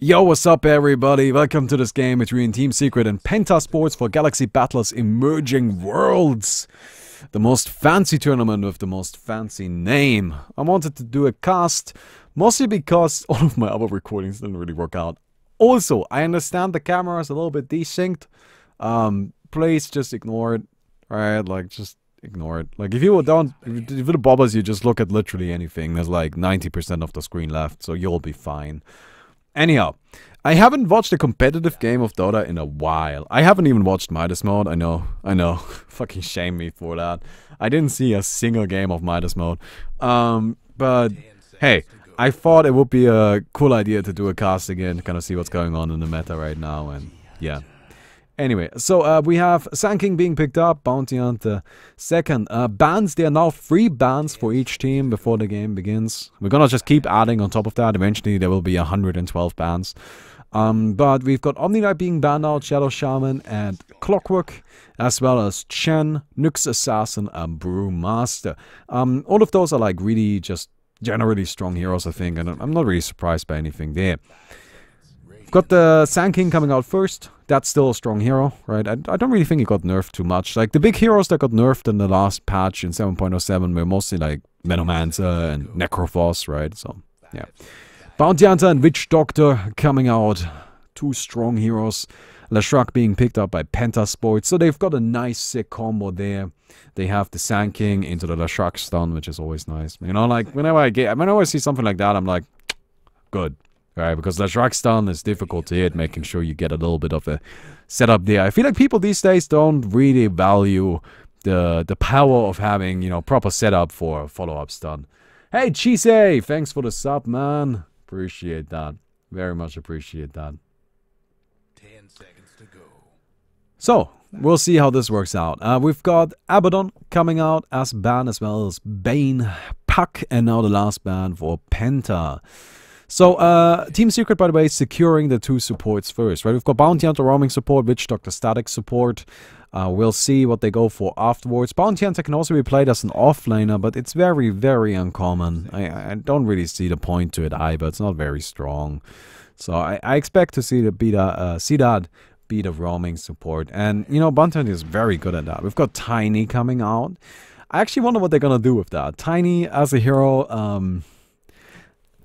Yo, what's up everybody? Welcome to this game between Team Secret and PENTA Sports for Galaxy Battlers Emerging Worlds. The most fancy tournament with the most fancy name. I wanted to do a cast, mostly because all of my other recordings didn't really work out. Also, I understand the camera is a little bit desynced. Please just ignore it, right? Like, just ignore it. Like, if it bothers you, just look at literally anything. There's like 90% of the screen left, so you'll be fine. Anyhow, I haven't watched a competitive game of Dota in a while. I haven't even watched Midas Mode. I know. Fucking shame me for that. I didn't see a single game of Midas Mode. But hey, I thought it would be a cool idea to do a cast again, to kind of see what's going on in the meta right now, and yeah. Anyway, so we have Sand King being picked up, Bounty Hunter second. Bans, there are now 3 bans for each team before the game begins. We're gonna just keep adding on top of that. Eventually there will be 112 bans. But we've got Omni-Knight being banned out, Shadow Shaman and Clockwork, as well as Chen, Nyx Assassin and Brewmaster. All of those are like really just generally strong heroes, I think, and I'm not really surprised by anything there. Got the Sand King coming out first. That's still a strong hero, right? I don't really think he got nerfed too much. Like, the big heroes that got nerfed in the last patch in 7.07 were mostly like Venomancer and Necrophos, right? So, yeah. Bounty Hunter and Witch Doctor coming out. 2 strong heroes. Leshrac being picked up by PENTA Sports. So they've got a nice sick combo there. They have the Sand King into the Leshrac stun, which is always nice. You know, like, whenever I see something like that, I'm like, good. Right, because Leshrac stun is difficult to hit, making sure you get a little bit of a setup there. I feel like people these days don't really value the power of having, you know, proper setup for a follow-up stun. Hey, Chise! Thanks for the sub, man. Appreciate that. Very much appreciate that. 10 seconds to go. So, we'll see how this works out. We've got Abaddon coming out as ban, as well as Bane, Puck, and now the last ban for PENTA. So, Team Secret, by the way, is securing the 2 supports first, right? We've got Bounty Hunter roaming support, Witch Doctor static support. We'll see what they go for afterwards. Bounty Hunter can also be played as an offlaner, but it's very, very uncommon. I don't really see the point to it either. It's not very strong. So, I expect to see that be the roaming support. And, you know, Bounty Hunter is very good at that. We've got Tiny coming out. I actually wonder what they're going to do with that. Tiny as a hero,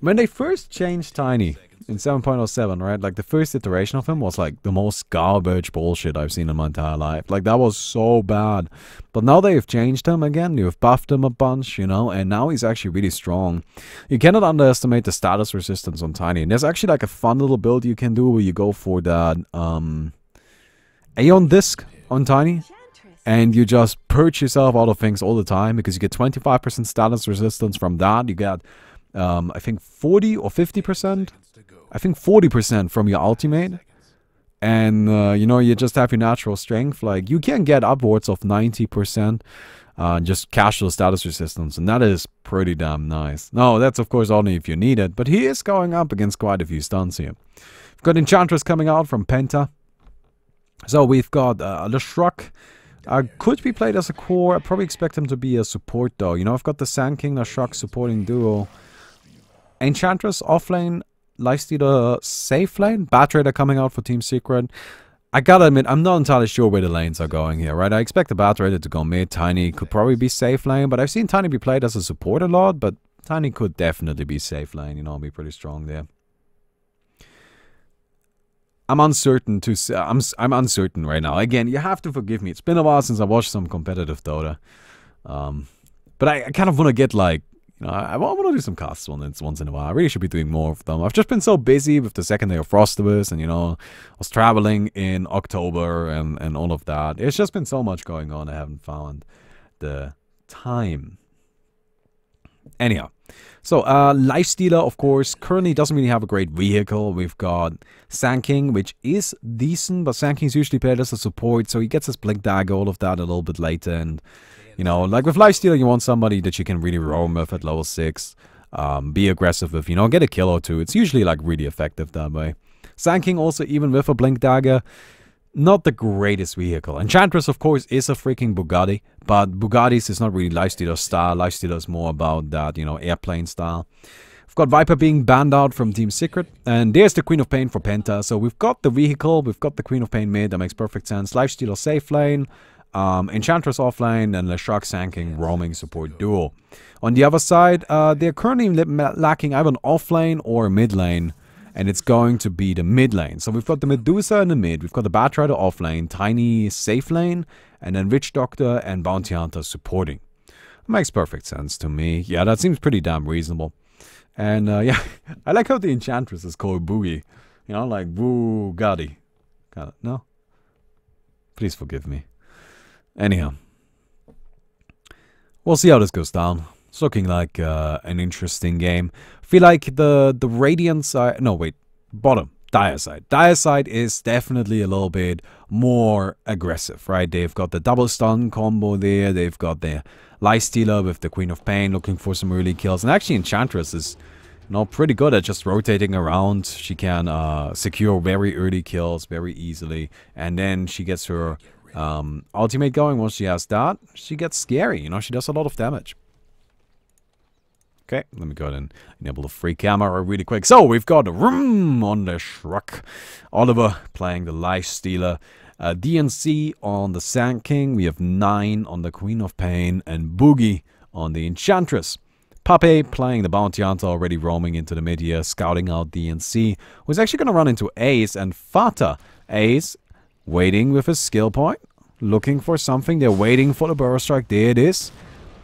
when they first changed Tiny in 7.07, right, like the first iteration of him was like the most garbage bullshit I've seen in my entire life. Like, that was so bad. But now they've changed him again, you've buffed him a bunch, you know, and now he's actually really strong. You cannot underestimate the status resistance on Tiny. And there's actually like a fun little build you can do where you go for that Aeon Disc on Tiny. And you just purge yourself out of things all the time, because you get 25% status resistance from that. You get I think 40 or 50%. I think 40% from your ultimate. And, you know, you just have your natural strength. Like, you can get upwards of 90% just casual status resistance. And that is pretty damn nice. No, that's of course only if you need it. But he is going up against quite a few stuns here. We've got Enchantress coming out from PENTA. So we've got Leshrac. Could be played as a core. I probably expect him to be a support though. You know, I've got the Sand King, Leshrac supporting duo. Enchantress offlane, Lifestealer safe lane, Bat Raider coming out for Team Secret. I gotta admit, I'm not entirely sure where the lanes are going here, right? I expect the Bat Raider to go mid. Tiny could probably be safe lane, but I've seen Tiny be played as a support a lot, but Tiny could definitely be safe lane, you know, be pretty strong there. I'm uncertain to say, I'm uncertain right now. Again, you have to forgive me. It's been a while since I watched some competitive Dota. But I kind of want to get like, you know, I want to do some casts once in a while. I really should be doing more of them. I've just been so busy with the second day of Frostibus, and, you know, I was traveling in October and all of that. It's just been so much going on. I haven't found the time. Anyhow, so Lifestealer, of course, currently doesn't really have a great vehicle. We've got Sand King, which is decent, but Sand King's usually played as a support, so he gets his Blink Dagger, all of that a little bit later. And, you know, like with Lifestealer, you want somebody that you can really roam with at level 6, be aggressive with, you know, get a kill or 2. It's usually like really effective that way. Sand King also, even with a Blink Dagger, not the greatest vehicle. Enchantress, of course, is a freaking Bugatti, but Bugattis is not really Lifestealer style. Lifestealer is more about that, you know, airplane style. We've got Viper being banned out from Team Secret. And there's the Queen of Pain for Penta. So we've got the vehicle, we've got the Queen of Pain mid. That makes perfect sense. Lifestealer safe lane. Enchantress offlane, and Leshrac Sanking roaming support duo. On the other side, they're currently lacking either an offlane or a mid lane, and it's going to be the mid lane. So we've got the Medusa in the mid, we've got the Batrider offlane, Tiny safe lane, and then Witch Doctor and Bounty Hunter supporting. Makes perfect sense to me. Yeah, that seems pretty damn reasonable. And yeah, I like how the Enchantress is called Boogie. You know, like Bugatti. Got it? No? Please forgive me. Anyhow, we'll see how this goes down. It's looking like an interesting game. I feel like the Radiant side... No, wait. Bottom. Dire side. Dire side is definitely a little bit more aggressive, right? They've got the double stun combo there. They've got the Lifestealer with the Queen of Pain looking for some early kills. And actually Enchantress is, you know, pretty good at just rotating around. She can secure very early kills very easily. And then she gets her... ultimate going. Once she has that, she gets scary, you know, she does a lot of damage. Okay, let me go ahead and enable the free camera really quick. So we've got Room on the Shrug, Oliver playing the Lifestealer, DNC on the Sand King, we have 9 on the Queen of Pain, and Boogie on the Enchantress. Pape playing the Bounty Hunter, already roaming into the mid here, scouting out DNC, who's actually going to run into Ace, and Fata. Ace waiting with his skill point, looking for something. They're waiting for the Burrow Strike. There it is.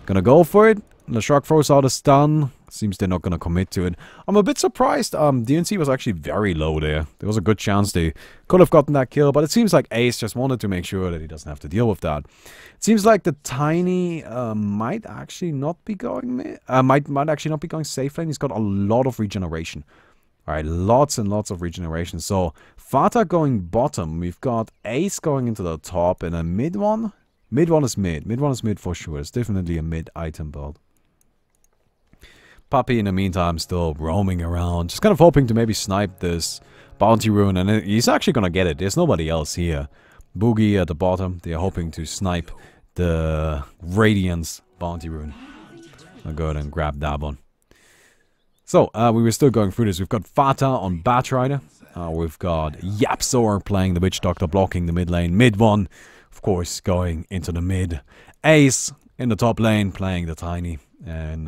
Gonna go for it. Leshrac throws out a stun. Seems they're not gonna commit to it. I'm a bit surprised. DNC was actually very low there. There was a good chance they could have gotten that kill, but it seems like Ace just wanted to make sure that he doesn't have to deal with that. It seems like the Tiny might actually not be going might actually not be going safe lane. He's got a lot of regeneration. Alright, lots and lots of regeneration. So, Fata going bottom. We've got Ace going into the top, and a mid one. Mid one is mid. Mid one is mid for sure. It's definitely a mid item build. Puppy, in the meantime, still roaming around. Just kind of hoping to maybe snipe this bounty rune, and he's actually going to get it. There's nobody else here. Boogie at the bottom. They're hoping to snipe the Radiance bounty rune. I'll go ahead and grab that one. So, we were still going through this. We've got Fata on Batrider. We've got Yapzor playing the Witch Doctor, blocking the mid lane. Mid one, of course, going into the mid. Ace in the top lane, playing the Tiny. And,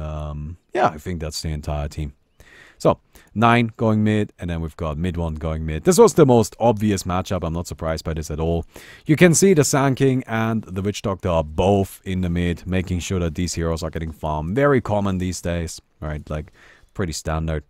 yeah, I think that's the entire team. So, 9 going mid, and then we've got mid 1 going mid. This was the most obvious matchup. I'm not surprised by this at all. You can see the Sand King and the Witch Doctor are both in the mid, making sure that these heroes are getting farmed. Very common these days, right? Like, pretty standard.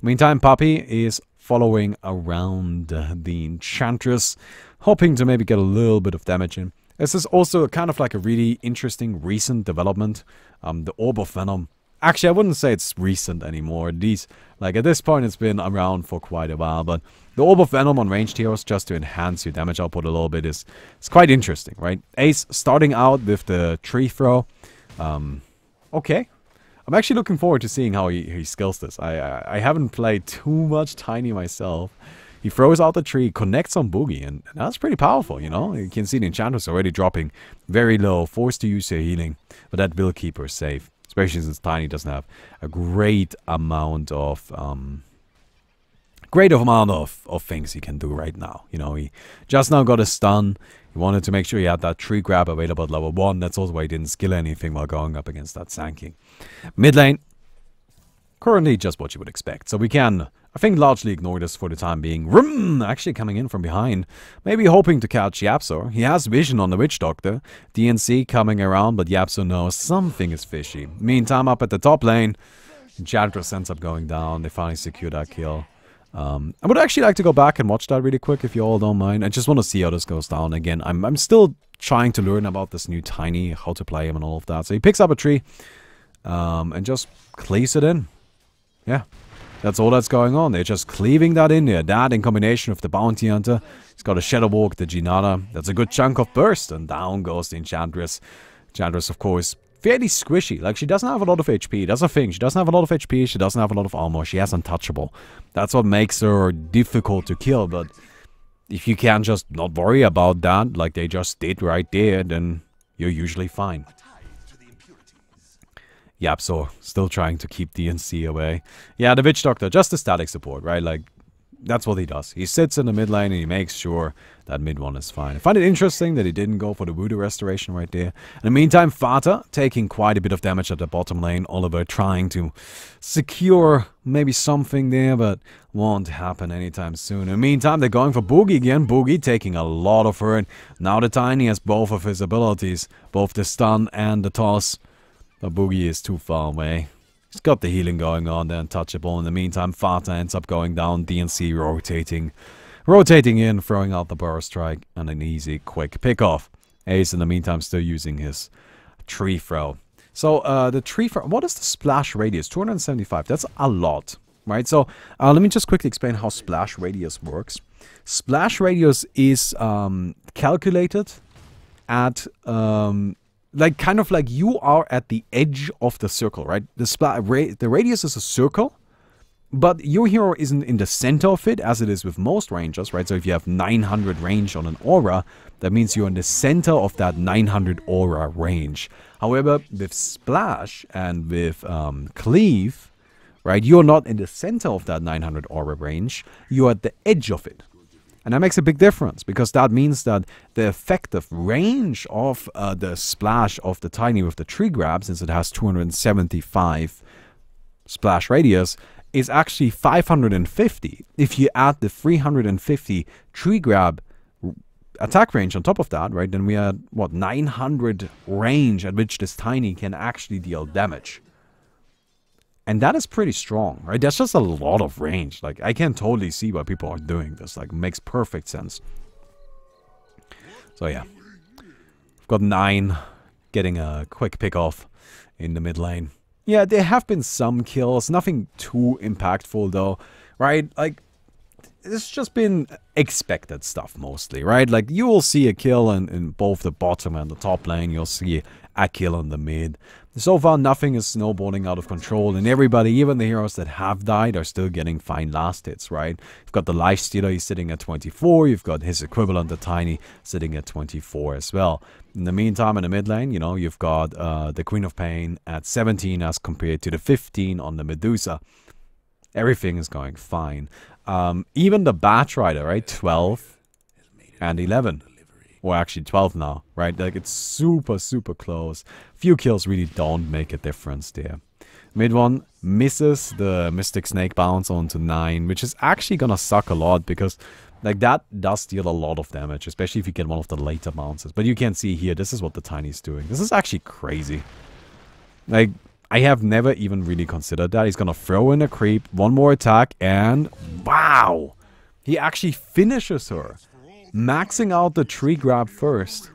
Meantime, Puppy is following around the Enchantress, hoping to maybe get a little bit of damage in. This is also kind of like a really interesting recent development. The Orb of Venom. Actually, I wouldn't say it's recent anymore. These, like at this point, it's been around for quite a while. But the Orb of Venom on ranged heroes, just to enhance your damage output a little bit, it's quite interesting, right? Ace starting out with the tree throw. Okay. I'm actually looking forward to seeing how he skills this. I haven't played too much Tiny myself. He throws out the tree, connects on Boogie, and that's pretty powerful, you know? You can see the Enchantress already dropping very low, forced to use her healing, but that will keep her safe. Especially since Tiny doesn't have a great amount of things he can do right now. You know, he just now got a stun. He wanted to make sure he had that tree grab available at level 1. That's also why he didn't skill anything while going up against that Sand King. Mid lane, currently just what you would expect. So we can, I think, largely ignore this for the time being. Rum actually coming in from behind, maybe hoping to catch Yapzor. He has vision on the Witch Doctor. DNC coming around, but Yapzor knows something is fishy. Meantime, up at the top lane, Enchantress ends up going down. They finally secure that kill. I would actually like to go back and watch that really quick if you all don't mind. I just want to see how this goes down. Again, I'm still trying to learn about this new Tiny, how to play him and all of that. So he picks up a tree and just cleaves it in. Yeah, that's all that's going on. They're just cleaving that in there. That in combination with the Bounty Hunter. He's got a Shadow Walk, the Ginata. That's a good chunk of burst. And down goes the Enchantress. Enchantress, of course, fairly squishy. Like, she doesn't have a lot of HP. That's a thing. She doesn't have a lot of HP. She doesn't have a lot of armor. She has untouchable. That's what makes her difficult to kill. But if you can just not worry about that, like they just did right there, then you're usually fine. Yapso still trying to keep DNC away. Yeah, the Witch Doctor, just a static support, right? Like, that's what he does. He sits in the mid lane and he makes sure that mid one is fine. I find it interesting that he didn't go for the Voodoo Restoration right there. In the meantime, Fata taking quite a bit of damage at the bottom lane. Oliver trying to secure maybe something there, but won't happen anytime soon. In the meantime, they're going for Boogie again. Boogie taking a lot of hurt. Now the Tiny has both of his abilities, both the stun and the toss. But Boogie is too far away. He's got the healing going on, they're untouchable. In the meantime, Fata ends up going down, DNC rotating in, throwing out the Burrow Strike, and an easy, quick pick-off. Ace, in the meantime, still using his tree throw. So, the tree throw, what is the splash radius? 275, that's a lot, right? So, let me just quickly explain how splash radius works. Splash radius is calculated at... like, kind of like you are at the edge of the circle, right? The radius is a circle, but your hero isn't in the center of it, as it is with most rangers, right? So if you have 900 range on an aura, that means you're in the center of that 900 aura range. However, with Splash and with Cleave, right, you're not in the center of that 900 aura range, you're at the edge of it. And that makes a big difference, because that means that the effective range of the splash of the Tiny with the tree grab, since it has 275 splash radius, is actually 550. If you add the 350 tree grab attack range on top of that, right, then we had, what, 900 range at which this Tiny can actually deal damage. And that is pretty strong, right? That's just a lot of range. Like, I can totally see why people are doing this. Like, it makes perfect sense. So, yeah. We've got 9 getting a quick pick off in the mid lane. Yeah, there have been some kills. Nothing too impactful, though, right? Like, it's just been expected stuff, mostly, right? Like, you will see a kill in both the bottom and the top lane. You'll see a kill in the mid. So far, nothing is snowballing out of control, and everybody, even the heroes that have died, are still getting fine last hits, right? You've got the Lifestealer, he's sitting at 24, you've got his equivalent, the Tiny, sitting at 24 as well. In the meantime, in the mid lane, you know, you've got the Queen of Pain at 17 as compared to the 15 on the Medusa. Everything is going fine. Even the Bat Rider, right? 12 and 11. Or actually 12 now, right? Like, it's super, super close. Few kills really don't make a difference there. Mid one misses the Mystic Snake bounce onto 9, which is actually gonna suck a lot, because, like, that does deal a lot of damage, especially if you get one of the later bounces. But you can see here, this is what the Tiny's doing. This is actually crazy. Like, I have never even really considered that. He's gonna throw in a creep, one more attack, and wow! He actually finishes her. Maxing out the tree grab first.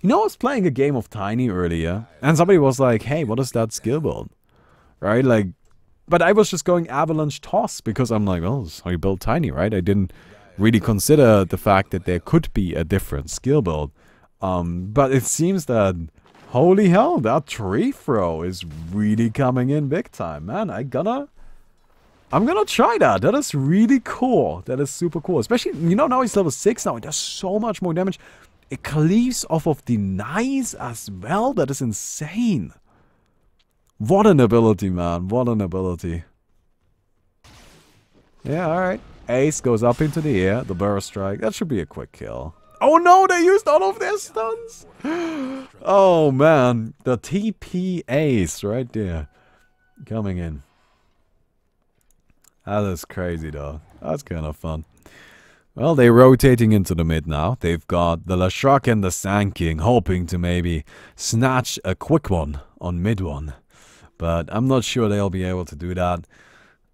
You know, I was playing a game of Tiny earlier, and somebody was like, hey, what is that skill build? Right, like, but I was just going Avalanche Toss, because I'm like, oh, this is how you build Tiny, right? I didn't really consider the fact that there could be a different skill build. But it seems that, holy hell, that tree throw is really coming in big time, man. I'm gonna try that. That is really cool. That is super cool. Especially, you know, now he's level 6 now. It does so much more damage. It cleaves off of denies as well. That is insane. What an ability, man. What an ability. Yeah, alright. Ace goes up into the air. The Burrow Strike. That should be a quick kill. Oh no, they used all of their stuns. Oh man. The TP Ace right there. Coming in. That is crazy, though. That's kind of fun. Well, they're rotating into the mid now. They've got the Lashrak and the Sand King, hoping to maybe snatch a quick one on mid one. But I'm not sure they'll be able to do that.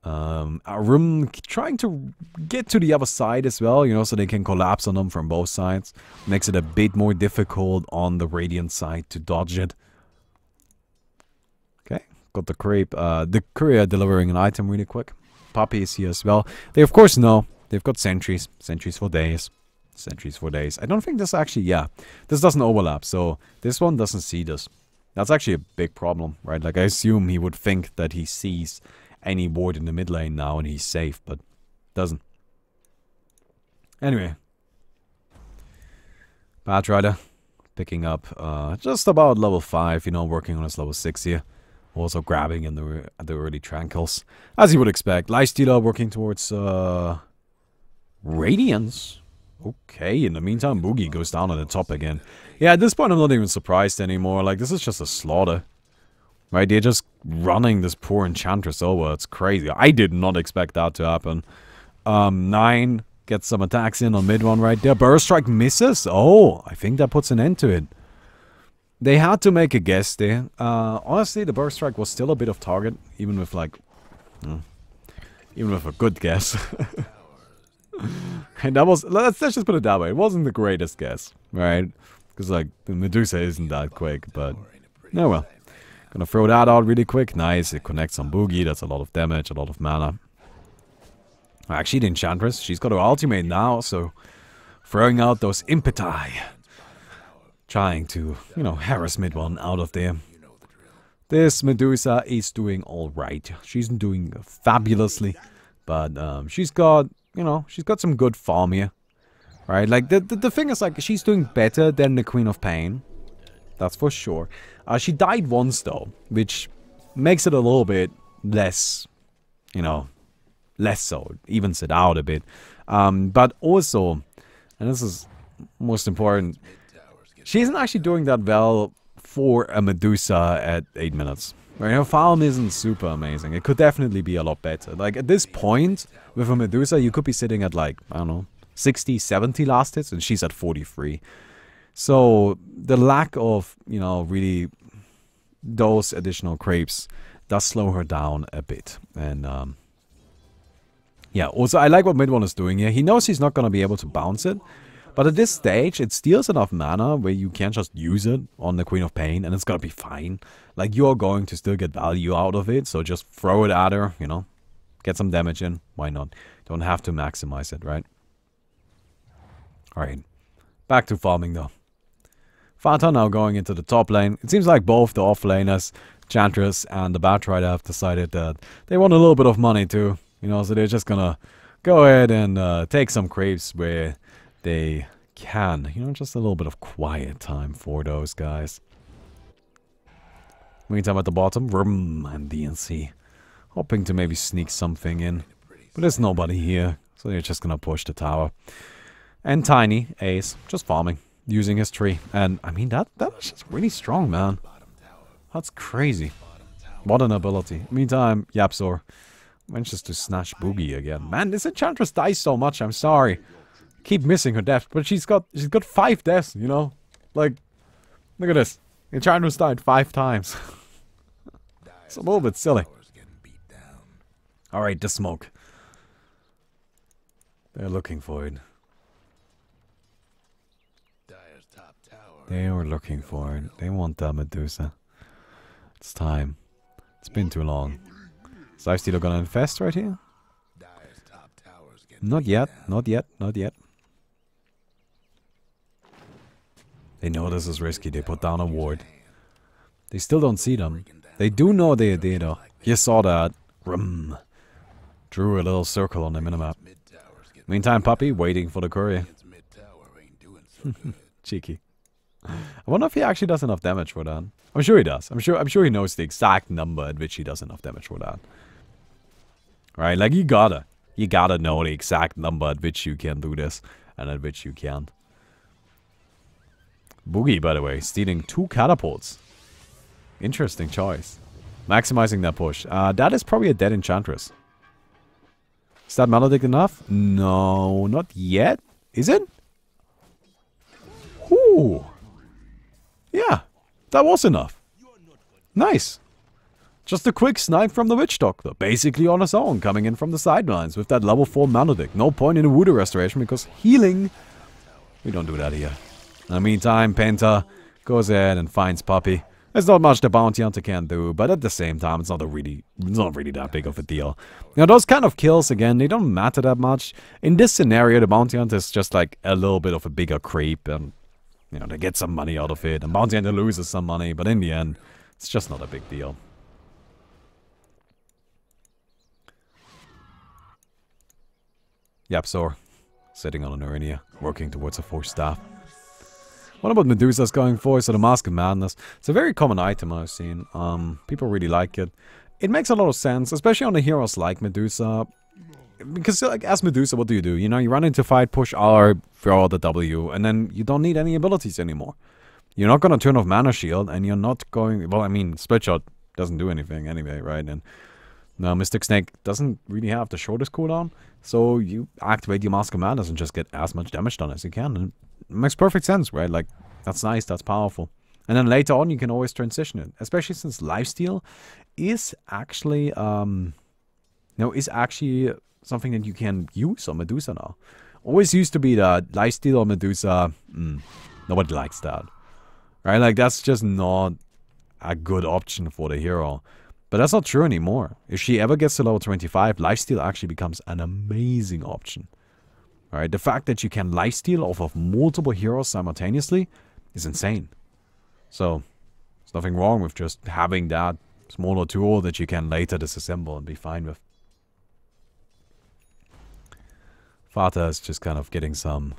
Arum trying to get to the other side as well, you know, so they can collapse on them from both sides. Makes it a bit more difficult on the Radiant side to dodge it. Okay, got the creep. The courier delivering an item really quick. Puppy is here as well. They of course know. They've got sentries. Sentries for days. Sentries for days. I don't think this actually, yeah. This doesn't overlap, so this one doesn't see this. That's actually a big problem, right? Like, I assume he would think that he sees any ward in the mid lane now and he's safe, but doesn't. Anyway. Bat Rider picking up just about level 5, you know, working on his level 6 here. Also grabbing in the early Tranquils. As you would expect. Lifestealer working towards Radiance. Okay, in the meantime, Boogie goes down on the top again. Yeah, at this point, I'm not even surprised anymore. Like, this is just a slaughter. Right, they're just running this poor Enchantress over. It's crazy. I did not expect that to happen. 9 gets some attacks in on mid one right there. Burst Strike misses. Oh, I think that puts an end to it. They had to make a guess there. Honestly, the Burst Strike was still a bit of target, even with like... even with a good guess. And that was... Let's just put it that way. It wasn't the greatest guess, right? Because, like, the Medusa isn't that quick, but... Oh well. Gonna throw that out really quick. Nice, it connects on Boogie. That's a lot of damage, a lot of mana. Actually, the Enchantress, she's got her ultimate now, so... Throwing out those impeti. Trying to, you know, harass mid one out of there. This Medusa is doing alright. She's doing fabulously. But she's got, you know, she's got some good farm here. Right, like, the thing is, like, she's doing better than the Queen of Pain. That's for sure. She died once, though, which makes it a little bit less, you know, less so. It evens it out a bit. But also, and this is most important, she isn't actually doing that well for a Medusa at 8 minutes. Right, her farm isn't super amazing. It could definitely be a lot better. Like, at this point, with a Medusa, you could be sitting at, like, I don't know, 60, 70 last hits, and she's at 43. So, the lack of, you know, really those additional creeps does slow her down a bit. And, yeah, also, I like what mid one is doing here. He knows he's not going to be able to bounce it. But at this stage, it steals enough mana where you can't just use it on the Queen of Pain, and it's going to be fine. Like, you're going to still get value out of it, so just throw it at her, you know. Get some damage in. Why not? Don't have to maximize it, right? Alright. Back to farming, though. Fanta now going into the top lane. It seems like both the off-laners, Chantress and the Batrider, have decided that they want a little bit of money too. You know, so they're just gonna go ahead and take some creeps where they can. You know, just a little bit of quiet time for those guys. Meantime, at the bottom, Rum and DNC. Hoping to maybe sneak something in. But there's nobody here, so they're just gonna push the tower. And Tiny, Ace, just farming. Using his tree. And, I mean, that was just really strong, man. That's crazy. What an ability. Meantime, Yapzor manages to snatch Boogie again. Man, this Enchantress dies so much, I'm sorry. Keep missing her death, but she's got 5 deaths, you know? Like, look at this. Enchantress died 5 times. It's a little bit silly. Alright, the smoke. They're looking for it. They were looking for it. They want that Medusa. It's time. It's been too long. Is Lifestealer gonna infest right here? Not yet. Not yet. Not yet. They know this is risky. They put down a ward. They still don't see them. They do know they're there though. You saw that. Rum. Drew a little circle on the minimap. Meantime, Puppy waiting for the courier. Cheeky. I wonder if he actually does enough damage for that. I'm sure he does. I'm sure he knows the exact number at which he does enough damage for that. Right? Like, you gotta know the exact number at which you can do this and at which you can't. Boogie, by the way, stealing 2 catapults. Interesting choice. Maximizing that push. That is probably a dead Enchantress. Is that Maledict enough? No, not yet. Is it? Ooh. Yeah, that was enough. Nice. Just a quick snipe from the Witch Doctor. Basically on his own, coming in from the sidelines with that level 4 Maledict. No point in the Voodoo Restoration because healing... We don't do that here. In the meantime, Penta goes ahead and finds Puppy. There's not much the Bounty Hunter can do, but at the same time, it's not really that big of a deal. You know, those kind of kills, again, they don't matter that much. In this scenario, the Bounty Hunter is just like a little bit of a bigger creep, and, you know, they get some money out of it, and Bounty Hunter loses some money, but in the end, it's just not a big deal. Yapzor, sitting on an Urania, working towards a 4 staff. What about Medusa's going for? So the Mask of Madness. It's a very common item I've seen. People really like it. It makes a lot of sense, especially on the heroes like Medusa. Because like as Medusa, what do? You know, you run into fight, push R, throw out the W, and then you don't need any abilities anymore. You're not going to turn off Mana Shield, and you're not going... Well, I mean, Split Shot doesn't do anything anyway, right? And now Mystic Snake doesn't really have the shortest cooldown, so you activate your Mask of Madness and just get as much damage done as you can. And it makes perfect sense, right? Like, that's nice, that's powerful. And then later on, you can always transition it, especially since lifesteal is actually, is actually something that you can use on Medusa now. Always used to be that lifesteal on Medusa, nobody likes that. Right, like that's just not a good option for the hero. But that's not true anymore. If she ever gets to level 25, lifesteal actually becomes an amazing option. Right, the fact that you can lifesteal off of multiple heroes simultaneously is insane. So, there's nothing wrong with just having that smaller tool that you can later disassemble and be fine with. Vata is just kind of getting some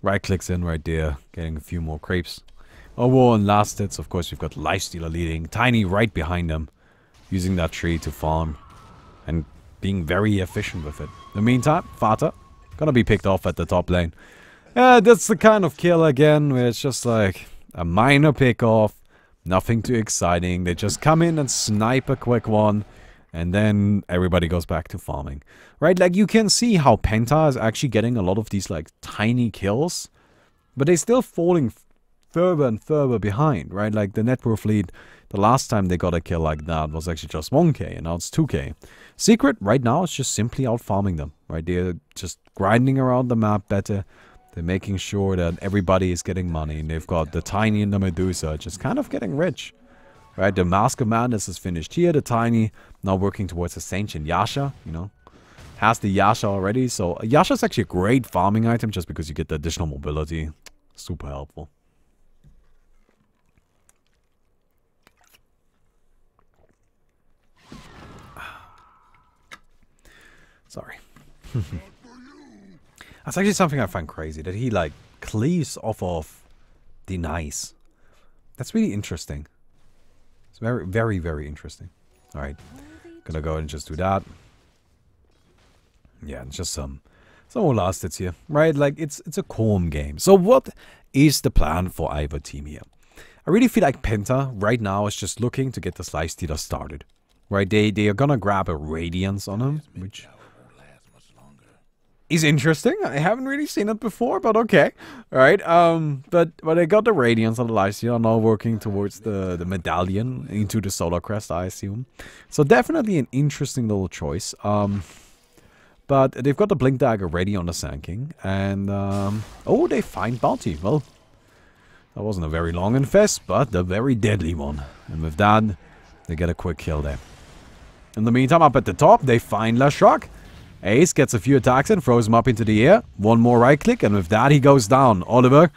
right clicks in right there, getting a few more creeps. Overall, in last hits, of course, you've got Lifestealer leading. Tiny right behind them. Using that tree to farm. And being very efficient with it. In the meantime, Vata gonna be picked off at the top lane. Yeah, that's the kind of kill again, where it's just like a minor pick off. Nothing too exciting. They just come in and snipe a quick one. And then everybody goes back to farming. Right, like you can see how Penta is actually getting a lot of these like tiny kills. But they're still falling further and further behind, right? Like the Net Worth lead, the last time they got a kill like that was actually just 1k, and now it's 2k. Secret right now is just simply out farming them, right? They're just grinding around the map better. They're making sure that everybody is getting money, and they've got the Tiny and the Medusa just kind of getting rich, right? The Mask of Madness is finished here. The Tiny now working towards the Ancient Yasha, you know, has the Yasha already. So Yasha is actually a great farming item just because you get the additional mobility. Super helpful. Sorry. That's actually something I find crazy, that he like cleaves off of denies. That's really interesting. It's very, very, very interesting. Alright. Gonna go ahead and just do that. Yeah, just some more last hits here. Right, like it's a calm game. So what is the plan for either team here? I really feel like Penta right now is just looking to get this lifestealer started. Right, they are gonna grab a Radiance on him, which is interesting. I haven't really seen it before, but okay. Alright, but I got the Radiance on the lifestealer, now working towards the medallion into the Solar Crest, I assume. So definitely an interesting little choice. But they've got the Blink Dagger ready on the Sand King, and oh, they find Bounty. Well, that wasn't a very long infest, but a very deadly one. And with that, they get a quick kill there. In the meantime, up at the top, they find Lashok. Ace gets a few attacks in, throws him up into the air. One more right click, and with that, he goes down. Oliver,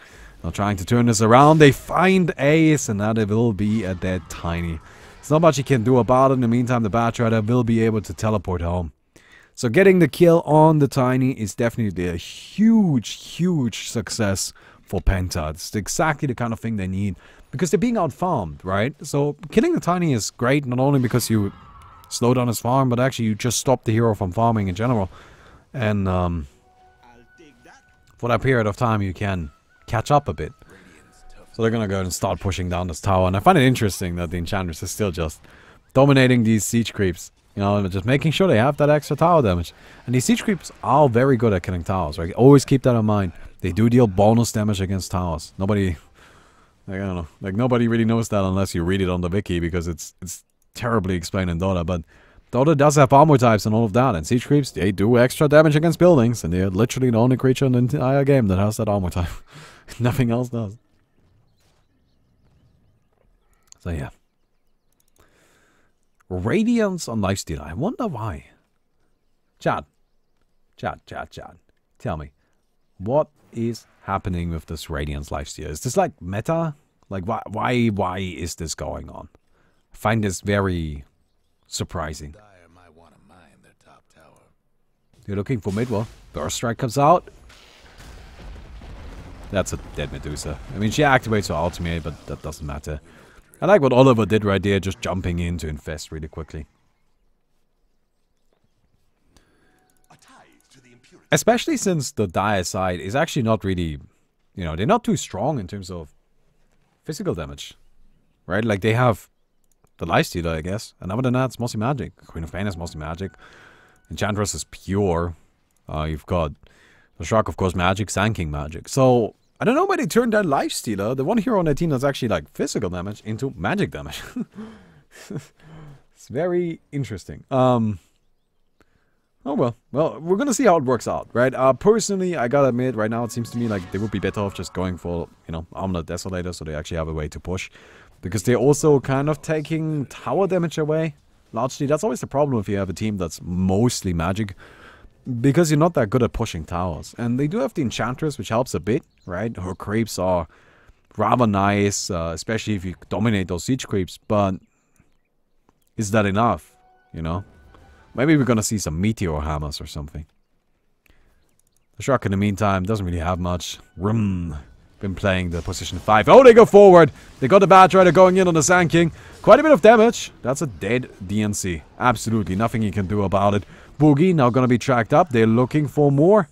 now trying to turn this around. They find Ace, and now they will be at that Tiny. There's not much he can do about it. In the meantime, the Batrider will be able to teleport home. So getting the kill on the Tiny is definitely a huge, huge success for Penta. It's exactly the kind of thing they need, because they're being out-farmed, right? So killing the Tiny is great, not only because you slow down his farm, but actually you just stop the hero from farming in general. And for that period of time, you can catch up a bit. So they're gonna go and start pushing down this tower. And I find it interesting that the Enchantress is still just dominating these siege creeps. You know, just making sure they have that extra tower damage. And these siege creeps are very good at killing towers, right? Always keep that in mind. They do deal bonus damage against towers. Nobody, like, I don't know, like nobody really knows that unless you read it on the wiki, because it's terribly explained in Dota. But Dota does have armor types and all of that, and siege creeps, they do extra damage against buildings, and they're literally the only creature in the entire game that has that armor type. Nothing else does. So yeah. Radiance on Lifestealer. I wonder why. Chat. Tell me, what is happening with this Radiance Lifestealer? Is this like meta? Like why is this going on? I find this very surprising. You're looking for mid. Well, Burst Strike comes out. That's a dead Medusa. I mean, she activates her ultimate, but that doesn't matter. I like what Oliver did right there, just jumping in to infest really quickly. Especially since the Dire side is actually not really, you know, they're not too strong in terms of physical damage. Right? Like, they have the Lifestealer, I guess. And other than that, it's mostly magic. Queen of Pain is mostly magic. Enchantress is pure. You've got the Shark, of course, magic. Sand King magic. So, I don't know why they turned that Lifestealer, the one hero on their team that's actually, like, physical damage, into magic damage. It's very interesting. Oh, well. Well, we're gonna see how it works out, right? Personally, I gotta admit, right now it seems to me like they would be better off just going for, you know, Armored Desolator, so they actually have a way to push. Because they're also kind of taking tower damage away. Largely, that's always the problem if you have a team that's mostly magic. Because you're not that good at pushing towers. And they do have the Enchantress, which helps a bit, right? Her creeps are rather nice, especially if you dominate those siege creeps. But is that enough, you know? Maybe we're gonna see some Meteor Hammers or something. The Shark in the meantime doesn't really have much. Been playing the position 5. Oh, they go forward! They got the Batrider going in on the Sand King. Quite a bit of damage. That's a dead DNC. Absolutely nothing you can do about it. Boogie now gonna be tracked up. They're looking for more.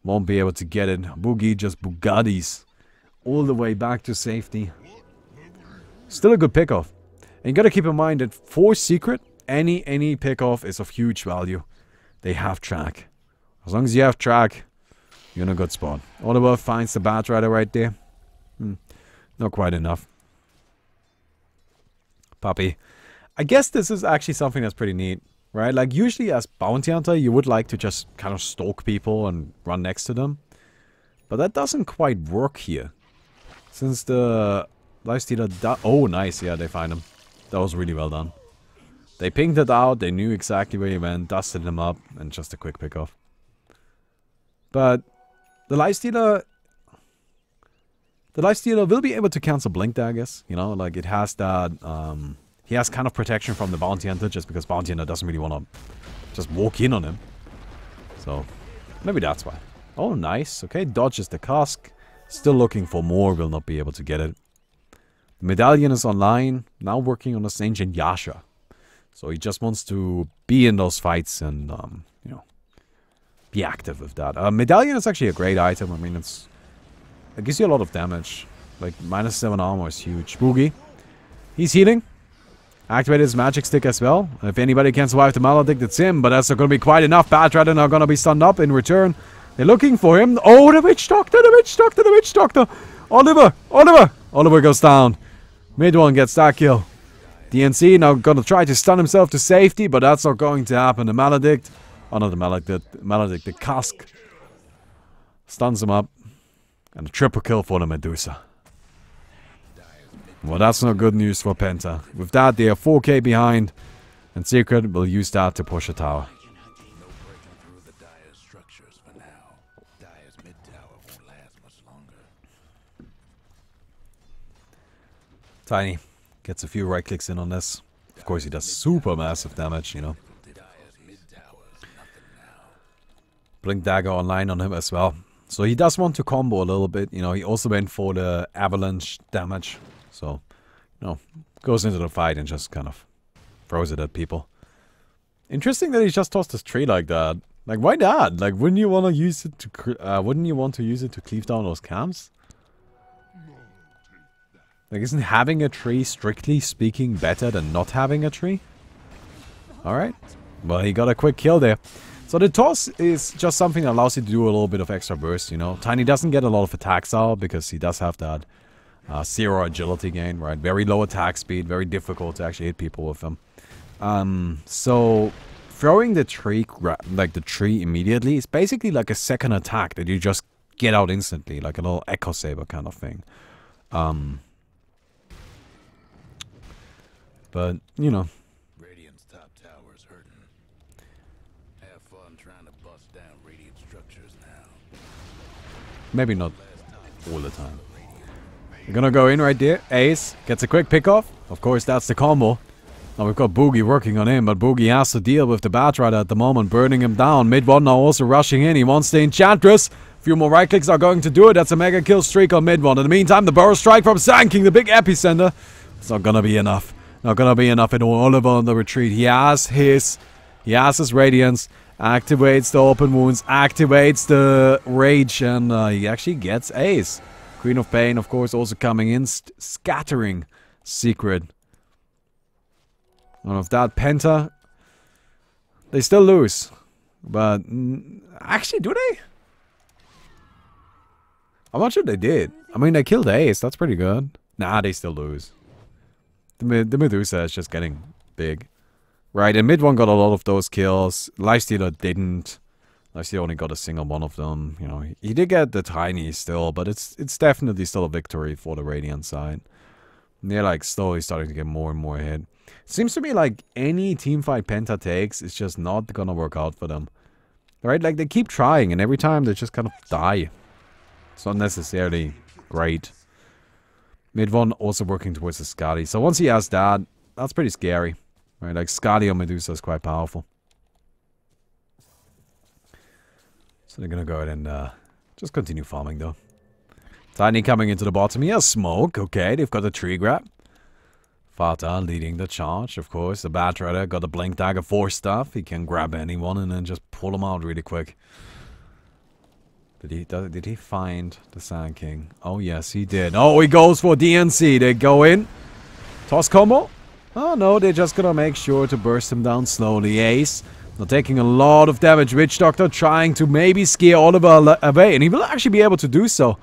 Won't be able to get it. Boogie just Bugattis all the way back to safety. Still a good pickoff. And you gotta keep in mind that for Secret, any pickoff is of huge value. They have track. As long as you have track, you're in a good spot. Oliver finds the Batrider right there. Not quite enough. Puppy. I guess this is actually something that's pretty neat, right? Like, usually as Bounty Hunter, you would like to just kind of stalk people and run next to them. But that doesn't quite work here. Since the Lifestealer... Oh, nice. Yeah, they find him. That was really well done. They pinged it out, they knew exactly where he went, dusted him up, and just a quick pick off. But the Lifestealer will be able to cancel Blink Daggers, you know, like it has that, he has kind of protection from the Bounty Hunter, just because Bounty Hunter doesn't really want to just walk in on him. So, maybe that's why. Oh, nice. Okay, dodges the Cask. Still looking for more, will not be able to get it. The Medallion is online, now working on a Ancient Yasha. So he just wants to be in those fights and, you know, be active with that. Medallion is actually a great item. I mean, it gives you a lot of damage. Like, -7 armor is huge. Boogie. He's healing. Activated his magic stick as well. If anybody can survive the Maledict, it's him. But that's not going to be quite enough. Batrider now going to be stunned up in return. They're looking for him. Oh, the Witch Doctor, the Witch Doctor, the Witch Doctor. Oliver, Oliver. Oliver goes down. Mid one gets that kill. DNC now gonna try to stun himself to safety, but that's not going to happen. The Maledict, oh not the Maledict, the Cask stuns him up, and a triple kill for the Medusa. Well, that's not good news for Penta. With that, they are 4k behind, and Secret will use that to push a tower. Tiny gets a few right clicks in on this. Of course, he does super massive damage, you know. Blink Dagger online on him as well. So he does want to combo a little bit. You know, he also went for the avalanche damage. So, you know, goes into the fight and just kind of throws it at people. Interesting that he just tossed his tree like that. Like, why not? Like, wouldn't you want to use it to cleave down those camps? Like, isn't having a tree, strictly speaking, better than not having a tree? Alright. Well, he got a quick kill there. So the toss is just something that allows you to do a little bit of extra burst, you know. Tiny doesn't get a lot of attacks out because he does have that 0 agility gain, right? Very low attack speed, very difficult to actually hit people with him. So throwing the tree, like the tree immediately, is basically like a second attack that you just get out instantly, like a little Echo Saber kind of thing. But, you know. Radiant's top tower's hurting. Have fun trying to bust down Radiant structures now. Maybe not all the time. We're gonna go in right there. Ace gets a quick pick off. Of course, that's the combo. Now we've got Boogie working on him, but Boogie has to deal with the Batrider at the moment, burning him down. Mid one now also rushing in. He wants the Enchantress. Few more right clicks are going to do it. That's a mega kill streak on mid one. In the meantime, the Burrow Strike from Sand King, the big epicenter. It's not gonna be enough. Not gonna be enough at all. Oliver on the retreat. He has his Radiance. Activates the open wounds. Activates the rage. And he actually gets ace. Queen of Pain, of course, also coming in. Scattering Secret. And of that, Penta. They still lose. But actually, do they? I'm not sure they did. I mean, they killed Ace. That's pretty good. Nah, they still lose. The Medusa is just getting big. Right, and mid one got a lot of those kills. Lifestealer didn't. Lifestealer only got a single one of them. You know, he did get the tiny still, but it's definitely still a victory for the Radiant side. And they're like slowly starting to get more and more ahead. Seems to me like any teamfight Penta takes is just not gonna work out for them. Right, like they keep trying, and every time they just kind of die. It's not necessarily great. Mid one also working towards the Skadi. So once he has that, that's pretty scary. Right, like Skadi on Medusa is quite powerful. So they're gonna go ahead and just continue farming though. Tiny coming into the bottom. He has smoke. Okay, they've got the tree grab. Fata leading the charge, of course. The Batrider got the Blink Dagger 4 stuff. He can grab anyone and then just pull them out really quick. Did he find the Sand King? Oh, yes, he did. Oh, he goes for DNC. They go in. Toss combo. Oh, no, they're just gonna make sure to burst him down slowly. Ace. Not taking a lot of damage. Witch Doctor trying to maybe scare Oliver away. And he will actually be able to do so.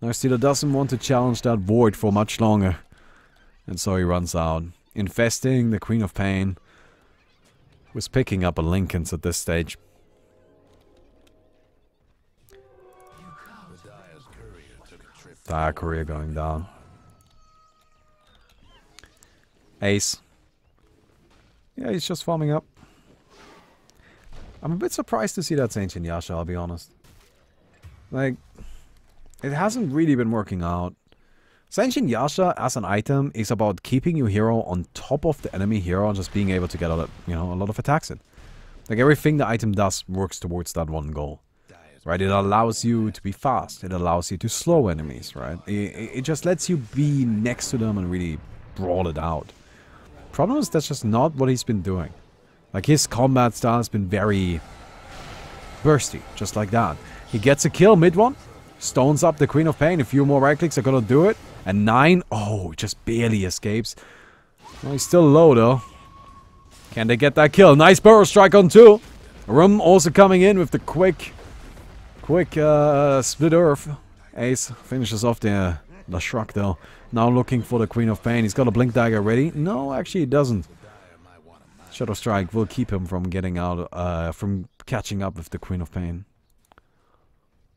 Lifestealer doesn't want to challenge that Void for much longer. And so he runs out. Infesting the Queen of Pain. Was picking up a Linken's at this stage. Dire Courier going down. Ace. Yeah, he's just farming up. I'm a bit surprised to see that Ancient Yasha, I'll be honest. Like, it hasn't really been working out. Ancient Yasha as an item is about keeping your hero on top of the enemy hero and just being able to get a lot of attacks in. Like everything the item does works towards that one goal. Right, it allows you to be fast. It allows you to slow enemies, right? It just lets you be next to them and really brawl it out. Problem is that's just not what he's been doing. Like his combat style has been very bursty, just like that. He gets a kill mid one, stones up the Queen of Pain. A few more right clicks are gonna do it. And 9, oh, just barely escapes. Well, he's still low though. Can they get that kill? Nice Burrow Strike on 2. Rum also coming in with the quick split earth. Ace finishes off the shrug though. Now looking for the Queen of Pain. He's got a Blink Dagger ready. No, actually he doesn't. Shadow Strike will keep him from getting out, from catching up with the Queen of Pain.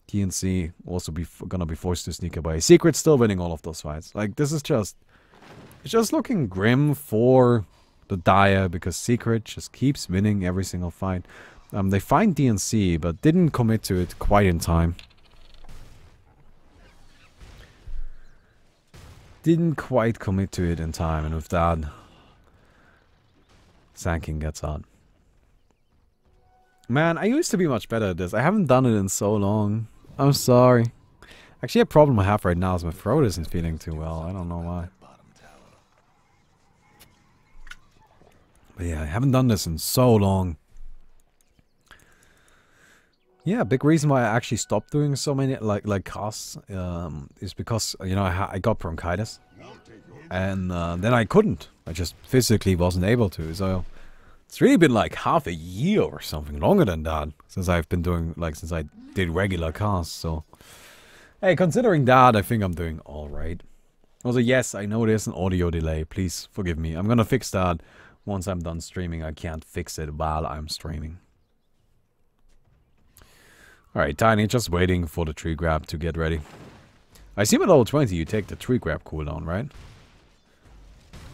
TNC also gonna be forced to sneak away. Secret's still winning all of those fights. Like this is just, it's just looking grim for the Dire because Secret just keeps winning every single fight. They find DNC, but didn't commit to it quite in time. Didn't quite commit to it in time, and with that, Sand King gets out. Man, I used to be much better at this. I haven't done it in so long. I'm sorry. Actually, a problem I have right now is my throat isn't feeling too well. I don't know why. But yeah, I haven't done this in so long. Yeah, a big reason why I actually stopped doing so many like casts is because I got bronchitis, and then I couldn't. I just physically wasn't able to. So it's really been like half a year or something, longer than that, since I've been doing since I did regular casts. So hey, considering that, I think I'm doing all right. Also, yes, I know there's an audio delay. Please forgive me. I'm gonna fix that once I'm done streaming. I can't fix it while I'm streaming. Alright, Tiny, just waiting for the tree grab to get ready. I assume at level 20 you take the tree grab cooldown, right?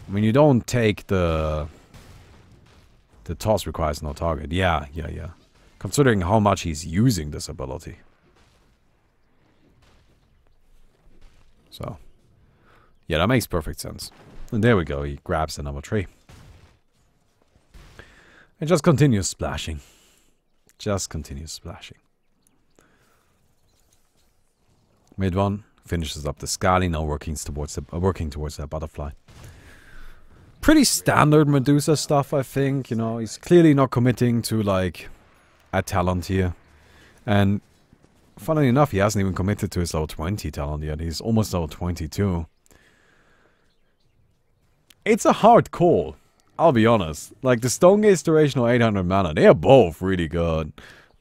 I mean, you don't take the toss requires no target. Yeah. Considering how much he's using this ability. So, yeah, that makes perfect sense. And there we go, he grabs another tree. And just continues splashing. Just continues splashing. Mid one finishes up the Scali, now working towards the butterfly. Pretty standard Medusa stuff, I think. You know, he's clearly not committing to like a talent here. And funnily enough, he hasn't even committed to his level 20 talent yet. He's almost level 22. It's a hard call, I'll be honest. Like the Stone Gaze duration or 800 mana, they are both really good.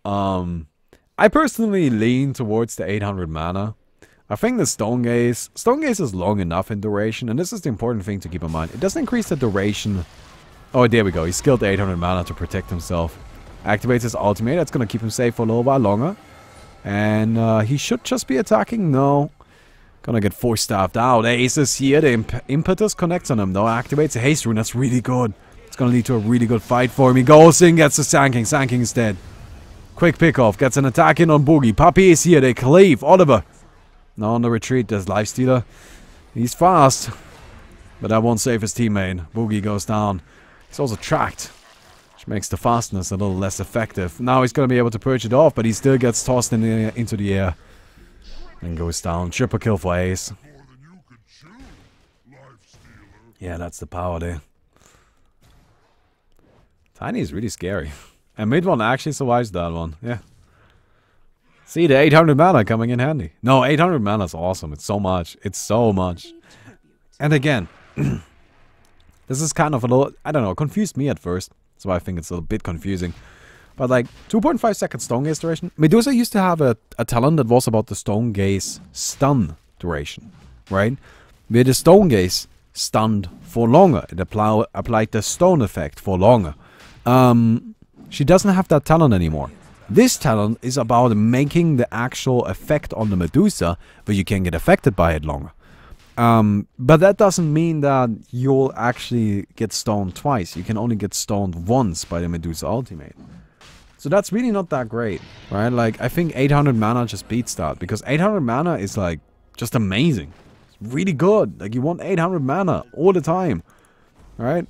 I personally lean towards the 800 mana. I think the Stone Gaze is long enough in duration, and this is the important thing to keep in mind. It doesn't increase the duration. Oh, there we go. He skilled the 800 mana to protect himself. Activates his ultimate. That's going to keep him safe for a little while longer. And he should just be attacking. No. Gonna get force staffed out. Aces here. The impetus connects on him, though. Activates a haste rune. That's really good. It's gonna lead to a really good fight for him. He goes in, gets the Sand King is dead. Quick pickoff. Gets an attack in on Boogie. Puppy is here. They cleave. Oliver. Now on the retreat. There's Lifestealer. He's fast. But that won't save his teammate. Boogie goes down. He's also tracked, which makes the fastness a little less effective. Now he's gonna be able to purge it off, but he still gets tossed into the air. And goes down. Triple kill for Ace. Yeah, that's the power there. Tiny is really scary. And mid one actually survives that one. Yeah. See, the 800 mana coming in handy. No, 800 mana is awesome. It's so much. It's so much. And again, this is kind of a little, I don't know, confused me at first. So I think it's a little bit confusing. But like 2.5 second Stone Gaze duration. Medusa used to have a talent that was about the Stone Gaze stun duration, right? Where the Stone Gaze stunned for longer. It applied the stone effect for longer. She doesn't have that talent anymore. This talent is about making the actual effect on the Medusa, but you can get affected by it longer. But that doesn't mean that you'll actually get stoned twice. You can only get stoned once by the Medusa ultimate. So that's really not that great, right? Like, I think 800 mana just beats that. Because 800 mana is, like, just amazing. It's really good. Like, you want 800 mana all the time, right?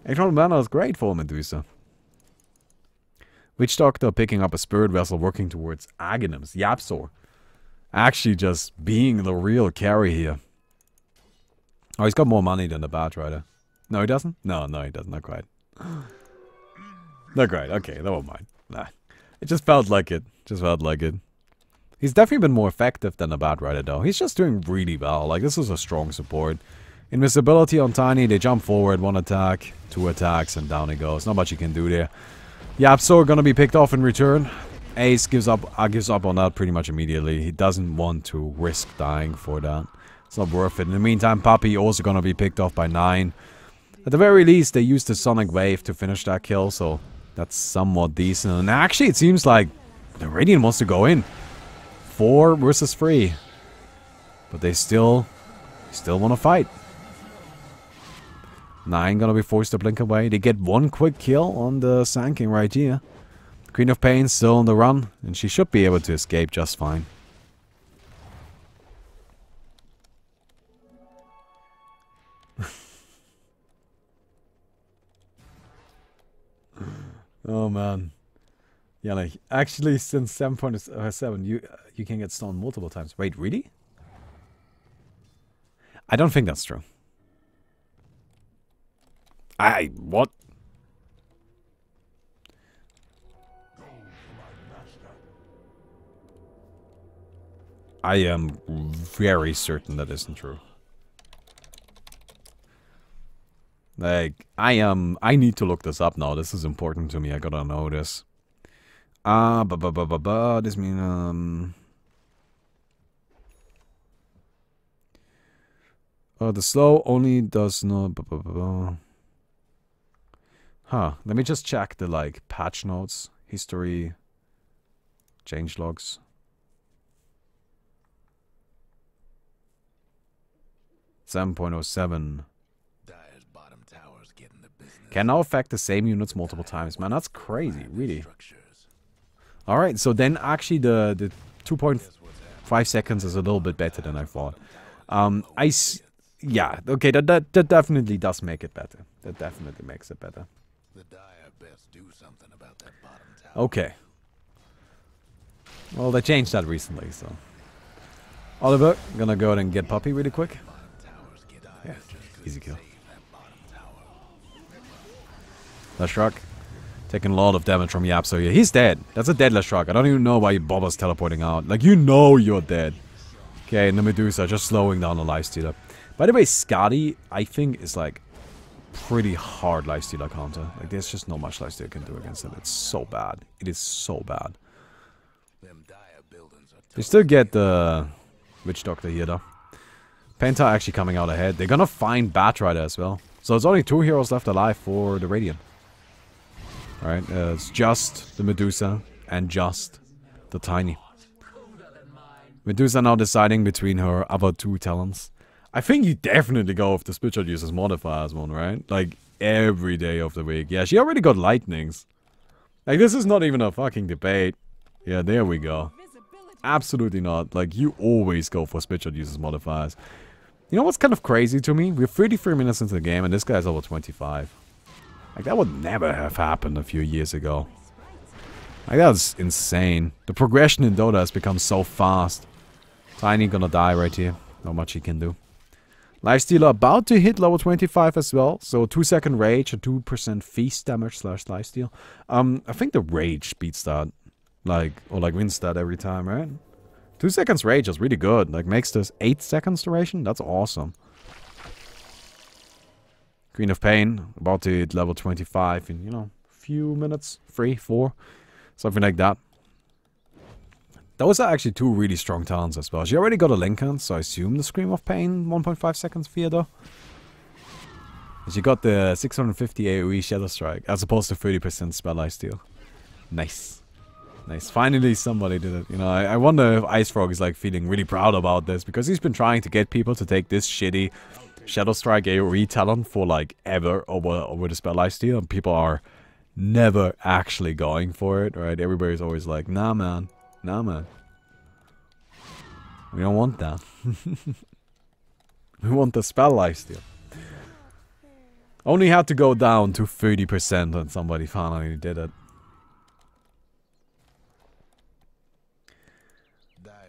800 mana is great for Medusa. Witch Doctor picking up a Spirit Vessel, working towards Aghanims. Yapsor actually just being the real carry here. Oh, he's got more money than the Bat Rider. No, he doesn't? No, he doesn't. Not quite. Not quite. Okay, never mind. Nah. It just felt like it. He's definitely been more effective than the Bat Rider, though. He's just doing really well. Like, this is a strong support. Invisibility on Tiny. They jump forward. 1 attack, 2 attacks, and down he goes. Not much you can do there. Yapsor gonna be picked off in return. Ace gives up on that pretty much immediately. He doesn't want to risk dying for that. It's not worth it. In the meantime, Puppy also gonna be picked off by 9. At the very least, they used the Sonic Wave to finish that kill, so that's somewhat decent. And actually, it seems like the Radiant wants to go in. 4 versus 3. But they still want to fight. 9 gonna be forced to blink away. They get 1 quick kill on the Sand King right here. Queen of Pain still on the run, and she should be able to escape just fine. Oh man. Yeah, like, actually since 7.7 you can get stoned multiple times. Wait, really? I don't think that's true. What? I am very certain that isn't true. Like, I need to look this up now. This is important to me. I gotta know this. This means, the slow only does not, Huh, let me just check the, like, patch notes, history, change logs. .07 can now affect the same units multiple times. Man, that's crazy, really. Alright, so then actually the 2.5 seconds is a little bit better than I thought. Yeah, okay, that definitely does make it better. That definitely makes it better. Okay. Well, they changed that recently, so Oliver, gonna go ahead and get Puppy really quick. Yeah, easy kill. Leshrac. Taking a lot of damage from Yapso here. He's dead. That's a dead Leshrac. I don't even know why he bothers teleporting out. Like, you know you're dead. Okay, and the Medusa just slowing down the lifestealer. By the way, Skadi, I think, is like pretty hard lifestealer counter. Like, there's just not much lifestealer can do against him. It's so bad. It is so bad. They still get the Witch Doctor here, though. Penta actually coming out ahead. They're gonna find Batrider as well. So it's only 2 heroes left alive for the Radiant. Alright, it's just the Medusa and just the Tiny. Medusa now deciding between her other 2 talents. I think you definitely go with the Split uses modifiers one, right? Like, every day of the week. Yeah, she already got lightnings. Like, this is not even a fucking debate. Yeah, there we go. Absolutely not. Like, you always go for Split uses modifiers. You know what's kind of crazy to me? We're 33 minutes into the game and this guy's over 25. Like, that would never have happened a few years ago. Like, that's insane. The progression in Dota has become so fast. Tiny gonna die right here. Not much he can do. Lifestealer about to hit level 25 as well. So 2-second rage and 2% feast damage / lifesteal. I think the rage beats that. Like, or like wins that every time, right? 2 seconds rage is really good. Like, makes this 8 seconds duration. That's awesome. Queen of Pain about to hit level 25 in, you know, a few minutes. 3, 4. Something like that. Those are actually 2 really strong talents as well. She already got a Lincoln, so I assume the Scream of Pain 1.5 seconds fear though. And she got the 650 AoE Shadow Strike as opposed to 30% spell lifesteal. Nice. Nice. Finally somebody did it. You know, I wonder if Ice Frog is like feeling really proud about this because he's been trying to get people to take this shitty Shadow Strike AoE talent for like ever over the spell lifesteal, and people are never actually going for it, right? Everybody's always like, nah man. Nah, man. We don't want that. We want the spell lifesteal. Only had to go down to 30% and somebody finally did it.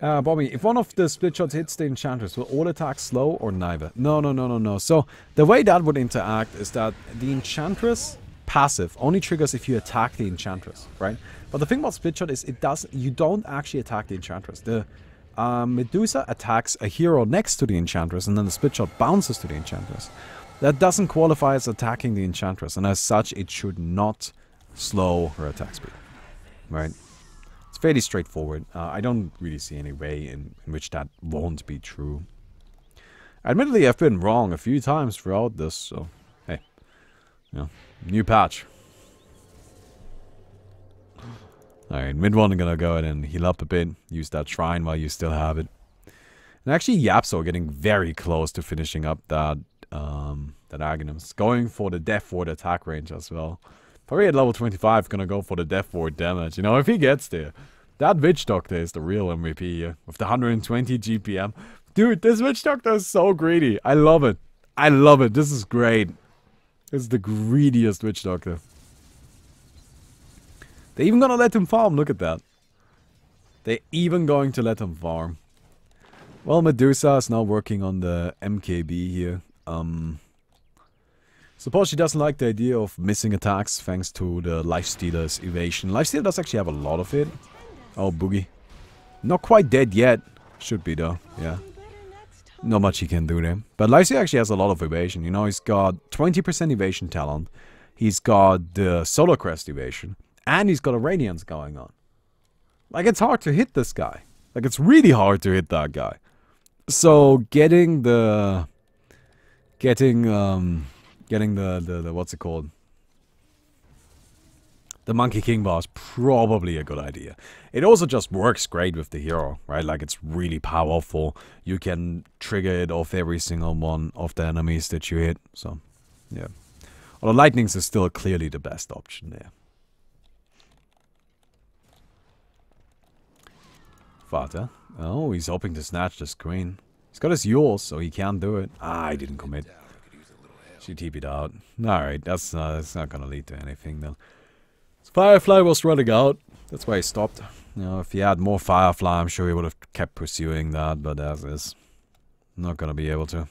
Baumi, if one of the split shots hits the Enchantress, will all attacks slow or neither? No. So, the way that would interact is that the Enchantress passive only triggers if you attack the Enchantress, right? But the thing about split shot is you don't actually attack the Enchantress. The Medusa attacks a hero next to the Enchantress and then the split shot bounces to the Enchantress. That doesn't qualify as attacking the Enchantress, and as such it should not slow her attack speed, right? It's fairly straightforward. I don't really see any way in which that won't be true. Admittedly, I've been wrong a few times throughout this, so hey, you know, new patch. Alright, mid one, I'm gonna go ahead and heal up a bit. Use that shrine while you still have it. And actually, Yapso getting very close to finishing up that Aghanim's. Going for the Death Ward attack range as well. Probably at level 25, gonna go for the Death Ward damage. You know, if he gets there. That Witch Doctor is the real MVP here. With the 120 GPM. Dude, this Witch Doctor is so greedy. I love it. I love it. This is great. This is the greediest Witch Doctor. They're even gonna let him farm, look at that. They're even going to let him farm. Well, Medusa is now working on the MKB here. Suppose she doesn't like the idea of missing attacks thanks to the Lifestealer's evasion. Lifestealer does actually have a lot of it. Oh, Boogie. Not quite dead yet. Should be though, yeah. Not much he can do there. But Lifestealer actually has a lot of evasion. You know, he's got 20% evasion talent. He's got the Solar Crest evasion. And he's got a Radiance going on. Like, it's hard to hit this guy. Like, it's really hard to hit that guy. So, getting the what's it called? The Monkey King bar is probably a good idea. It also just works great with the hero, right? Like, it's really powerful. You can trigger it off every single one of the enemies that you hit. So, yeah. Although Lightnings is still clearly the best option there. Vater. Oh, he's hoping to snatch the screen. He's got his Yules, so he can't do it. Ah, he didn't commit. She TP'd out. Alright, that's not gonna lead to anything then. So Firefly was running out. That's why he stopped. You know, if he had more Firefly, I'm sure he would have kept pursuing that, but as is, not gonna be able to.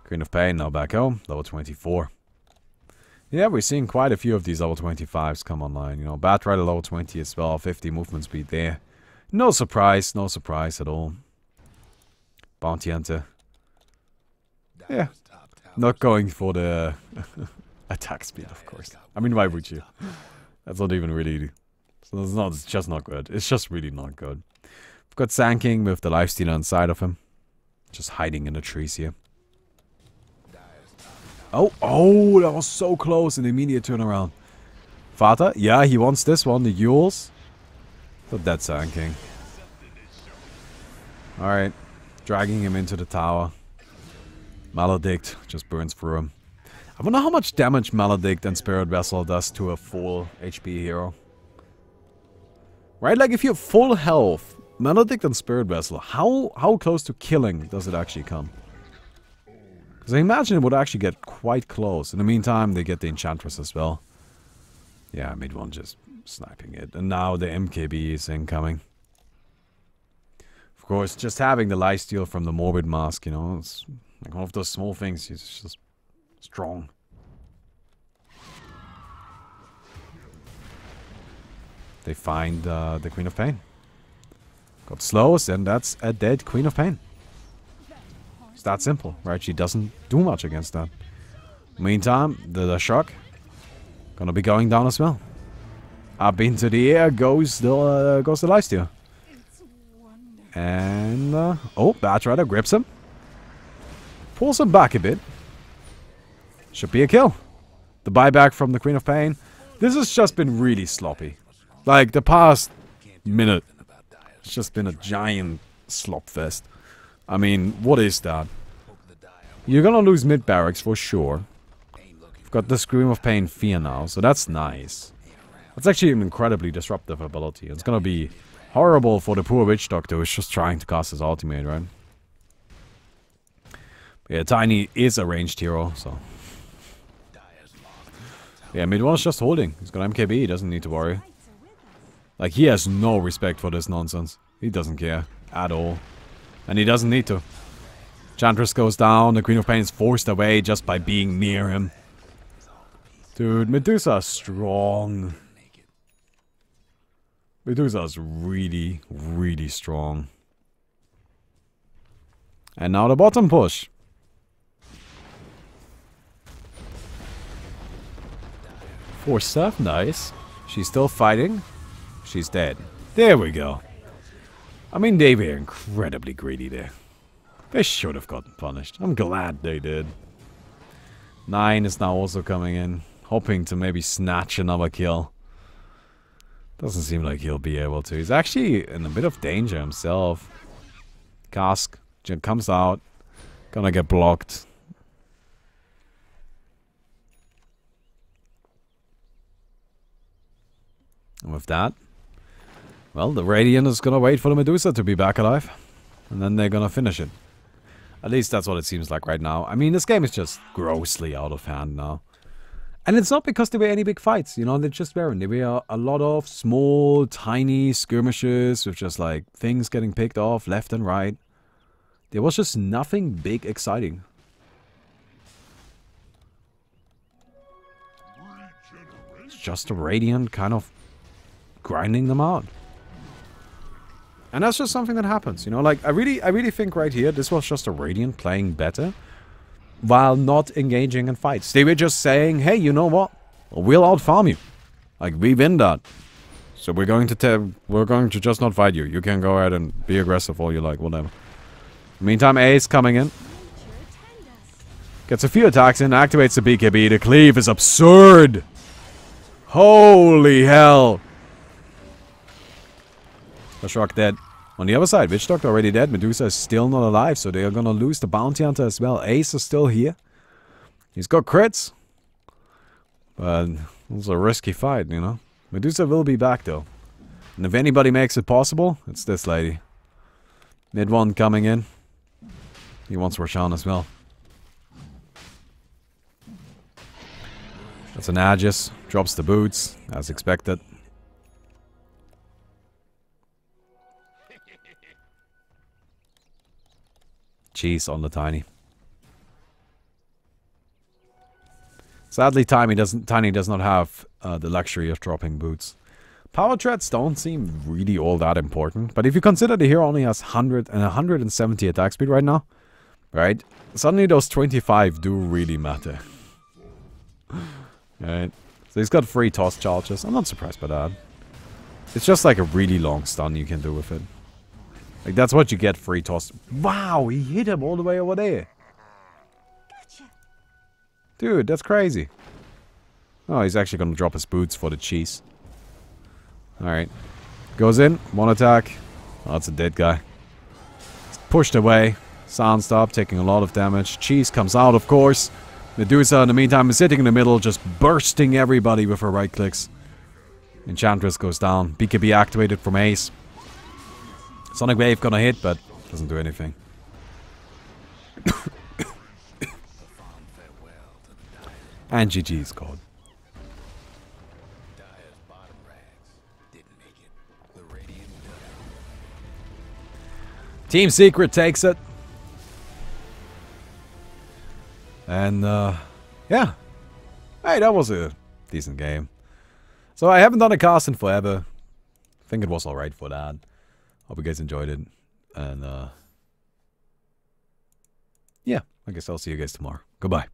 Queen of Pain now back home, level 24. Yeah, we're seeing quite a few of these level 25s come online. You know, Batrider level 20 as well, 50 movement speed there. No surprise at all. Bounty Hunter. Yeah, not going for the attack speed, of course. I mean, why would you? That's not even really... So it's just not good. It's just really not good. We've got Sand King with the Lifestealer inside of him. Just hiding in the trees here. Oh, that was so close. An immediate turnaround. Vater, yeah, he wants this one, the Yules. But that's Sand King. Alright. Dragging him into the tower. Maledict just burns through him. I wonder how much damage Maledict and Spirit Vessel does to a full HP hero. Right, like if you have full health, Maledict and Spirit Vessel, how close to killing does it actually come? Because I imagine it would actually get quite close. In the meantime, they get the Enchantress as well. Yeah, I made one just sniping it. And now the MKB is incoming. Of course, just having the lifesteal from the Morbid Mask, you know, it's like one of those small things. It's just strong. They find the Queen of Pain. Got slows, and that's a dead Queen of Pain. It's that simple, right? She doesn't do much against that. Meantime, the shock gonna be going down as well. Up into the air goes the lifesteal. And oh, Batrider grips him. Pulls him back a bit. Should be a kill. The buyback from the Queen of Pain. This has just been really sloppy. Like the past minute, it's just been a giant slop fest. I mean, what is that? You're gonna lose mid barracks for sure. You've got the Scream of Pain Fear now, so that's nice. That's actually an incredibly disruptive ability. It's gonna be horrible for the poor Witch Doctor who's just trying to cast his ultimate, right? Yeah, Tiny is a ranged hero, so... Yeah, mid one's just holding. He's got MKB, he doesn't need to worry. Like, he has no respect for this nonsense. He doesn't care at all. And he doesn't need to. Enchantress goes down, the Queen of Pain is forced away just by being near him. Dude, Medusa's strong. Medusa's really, really strong. And now the bottom push. Force stuff, nice. She's still fighting. She's dead. There we go. I mean, they were incredibly greedy there. They should have gotten punished. I'm glad they did. 9 is now also coming in. Hoping to maybe snatch another kill. Doesn't seem like he'll be able to. He's actually in a bit of danger himself. Cask comes out. Gonna get blocked. And with that, well, the Radiant is gonna wait for the Medusa to be back alive. And then they're gonna finish it. At least that's what it seems like right now. I mean, this game is just grossly out of hand now. And it's not because there were any big fights, you know, they just weren't. There were a lot of small, tiny skirmishes with just like things getting picked off left and right. There was just nothing big exciting. It's just a Radiant kind of grinding them out. And that's just something that happens, you know, like I really think right here this was just a Radiant playing better while not engaging in fights. They were just saying, hey, you know what? We'll outfarm you. Like, we win that. So we're going to just not fight you. You can go ahead and be aggressive all you like, whatever. Meantime, Ace coming in. Gets a few attacks in, activates the BKB. The cleave is absurd. Holy hell. The Shock dead. On the other side, Witch Doctor already dead. Medusa is still not alive, so they are gonna lose the Bounty Hunter as well. Ace is still here. He's got crits. But it's a risky fight, you know. Medusa will be back though. And if anybody makes it possible, it's this lady. Mid one coming in. He wants Roshan as well. That's an Aegis. Drops the boots, as expected. Cheese on the Tiny. Sadly, Tiny does not have the luxury of dropping boots. Power threats don't seem really all that important, but if you consider the hero only has 100 and 170 attack speed right now, right? Suddenly those 25 do really matter. Right? So he's got 3 toss charges. I'm not surprised by that. It's just like a really long stun you can do with it. Like that's what you get, 3 toss. Wow, he hit him all the way over there. Dude, that's crazy. Oh, he's actually gonna drop his boots for the cheese. Alright. Goes in, 1 attack. Oh, that's a dead guy. He's pushed away. Sound stop, taking a lot of damage. Cheese comes out, of course. Medusa, in the meantime, is sitting in the middle, just bursting everybody with her right clicks. Enchantress goes down. BKB activated from Ace. Sonic Wave gonna hit, but doesn't do anything. And GG's called. Team Secret takes it. And, yeah. Hey, that was a decent game. So I haven't done a cast in forever. I think it was alright for that. Hope you guys enjoyed it. And, yeah, I guess I'll see you guys tomorrow. Goodbye.